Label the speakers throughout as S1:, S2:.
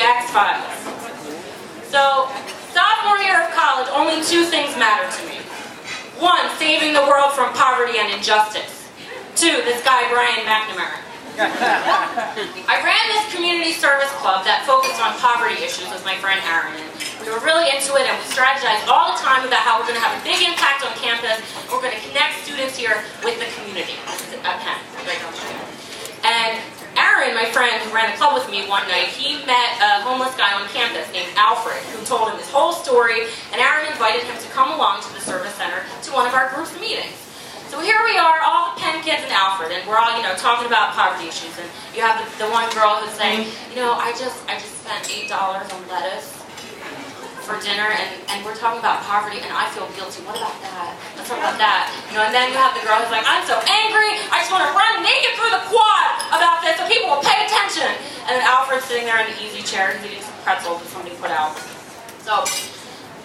S1: X-Files. So, sophomore year of college, only two things matter to me. One, saving the world from poverty and injustice. Two, this guy, Brian McNamara. I ran this community service club that focused on poverty issues with my friend Aaron. And we were really into it, and we strategized all the time about how we're going to have a big impact on campus. We're going to connect students here with the community at Penn, right down the street. And Aaron, my friend who ran the club with me one night, he met a homeless guy on campus named Alfred, who told him this whole story, and Aaron invited him to come along to the service center to one of our group's meetings. So here we are, all the Penn kids and Alfred, and we're all, talking about poverty issues. And you have the one girl who's saying, I just spent $8 on lettuce for dinner, and we're talking about poverty, and I feel guilty. What about that? Let's talk about that. And then you have the girl who's like, I'm so angry, I just want to run naked through the quad about this so people will pay attention. And then Alfred's sitting there in the easy chair, he's eating some pretzels that somebody put out. So,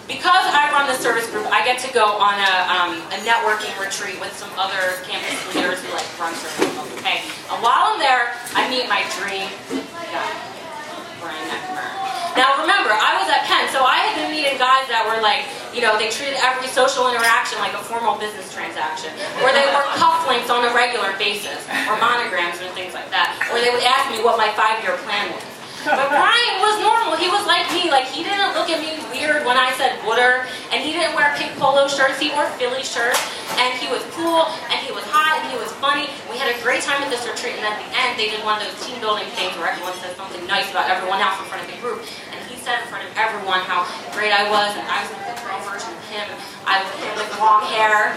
S1: because I run the service group, I get to go on a networking retreat with some other campus leaders who run service clubs. Okay, and while I'm there, I meet my dream guy, Brian McNamara. Now remember, I was at Penn, so I had been meeting guys that were they treated every social interaction like a formal business transaction, or they wore cufflinks on a regular basis, or monograms and things like that, or they would ask me what my 5-year plan was. But Brian was normal. He was like me. He didn't look at me weird when I said "wooder," and he didn't wear pink polo shirts. He wore Philly shirts, and he was cool, and he was hot, and he was funny. We had a great time at this retreat, and at the end, they did one of those team building things where everyone says something nice about everyone else in front of the group. And he said in front of everyone how great I was, and I was like the girl version of him. I was him with long hair,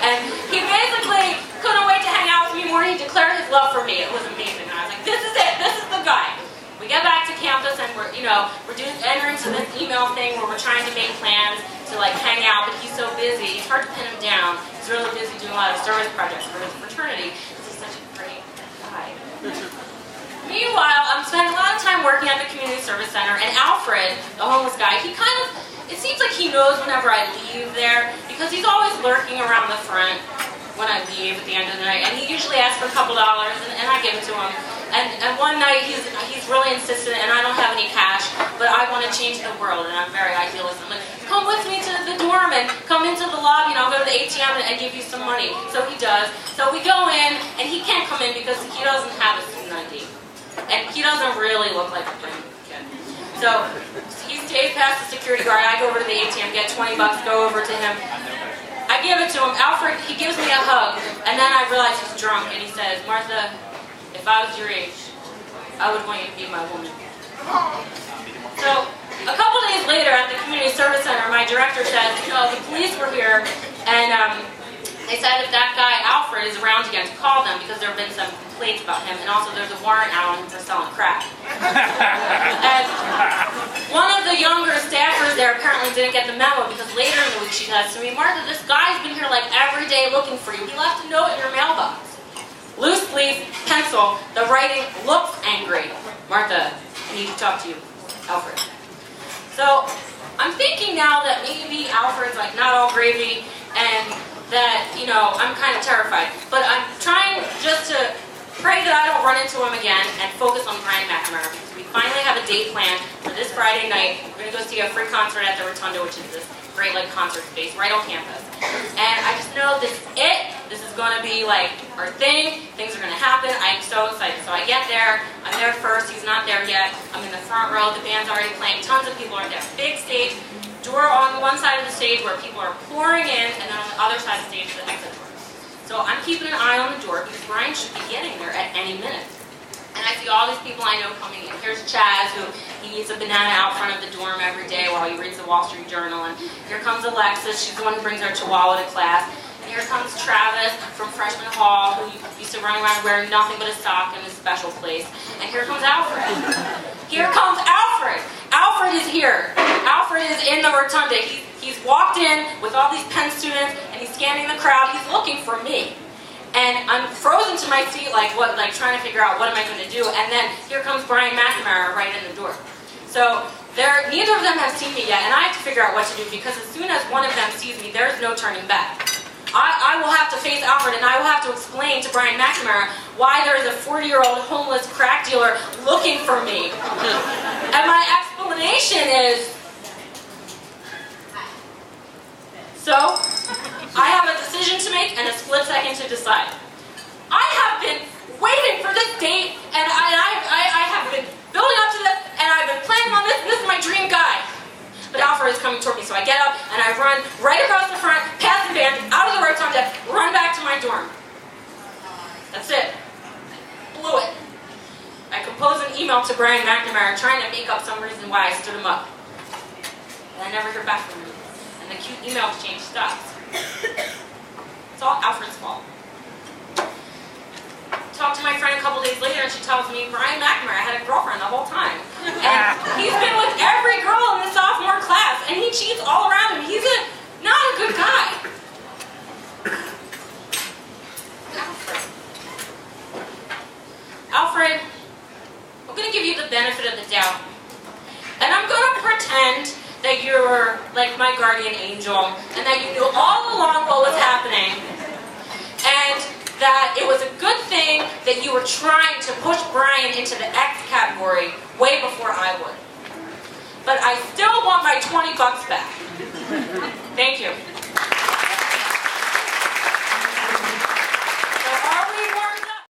S1: and he basically couldn't wait to hang out with me more. He declared his love for me. It was amazing. And I was like, this is it. This is the guy. We get back to campus and we're entering into this email thing where we're trying to make plans to hang out, but he's so busy. It's hard to pin him down. He's really busy doing a lot of service projects for his fraternity because he's such a great guy. Meanwhile, I'm spending a lot of time working at the community service center, and Alfred, the homeless guy, it seems like he knows whenever I leave there because he's always lurking around the front when I leave at the end of the night, and he usually asks for a couple dollars, and I give it to him. And one night he's really insistent, and I don't have any cash, but I want to change the world, and I'm very idealistic. I'm like, come with me to the dorm and come into the lobby, and I'll go to the ATM and give you some money. So he does. So we go in, and he can't come in because he doesn't have a student ID, and he doesn't really look like a Penn kid. So he stays past the security guard. I go over to the ATM, get $20, go over to him. I give it to him. Alfred, he gives me a hug, and then I realize he's drunk, and he says, Martha, if I was your age, I would want you to be my woman. So, a couple days later at the community service center, my director said, the police were here, and they said if that guy, Alfred, is around again to call them because there have been some complaints about him, and also there's a warrant out on him for selling crack. And one of the younger staffers there apparently didn't get the memo because later in the week she says to me, Martha, this guy's been here every day looking for you. He left a note in your mailbox. Loose leaf, pencil, the writing looks angry. Martha, I need to talk to you. Alfred. So, I'm thinking now that maybe Alfred's not all gravy, and that, I'm kind of terrified. But I'm trying just to pray that I don't run into him again and focus on Brian McNamara. We finally have a date planned for this Friday night. We're going to go see a free concert at the Rotunda, which is this great concert space right on campus. And I just know this is it. This is going to be our thing. Things are going to happen. I'm so excited. So I get there. I'm there first. He's not there yet. I'm in the front row. The band's already playing. Tons of people are there. Big stage. Door on one side of the stage where people are pouring in, and then on the other side of the stage is the exit door. So I'm keeping an eye on the door because Brian should be getting there at any minute. And I see all these people I know coming in. Here's Chaz, who he eats a banana out front of the dorm every day while he reads the Wall Street Journal. And here comes Alexis. She's the one who brings our chihuahua to class. And here comes Travis from freshman hall, who used to run around wearing nothing but a sock in his special place. And here comes Alfred. Here comes Alfred. Alfred is here. Alfred is in the rotunda. He's walked in with all these Penn students, and he's scanning the crowd. He's looking for me. And I'm frozen to my seat, trying to figure out what am I going to do. And then here comes Brian McNamara right in the door. So neither of them have seen me yet, and I have to figure out what to do because as soon as one of them sees me, there's no turning back. I will have to face Alfred, and I will have to explain to Brian McNamara why there is a 40-year-old homeless crack dealer looking for me. And my explanation is, so, I have a decision to make and a split second to decide. I have been waiting for this date, and I have been building up to this, and I've been planning on this, and this is my dream guy. But Alfred is coming toward me, so I get up, and I run right across the front, past the band, out of the rotunda, run back to my dorm. That's it. Blew it. I compose an email to Brian McNamara trying to make up some reason why I stood him up. And I never hear back from him. And the cute email exchange stops. It's all Alfred's fault. Talked to my friend a couple days later, and she tells me Brian McNamara had a girlfriend the whole time. And he's been with every girl in the sophomore class, and he cheats all around him. He's not a good guy. Alfred, I'm going to give you the benefit of the doubt. And I'm going to pretend that you're like my guardian angel, and that you knew all along what was happening. And that it was a good thing that you were trying to push Brian into the X category way before I would. But I still want my $20 back.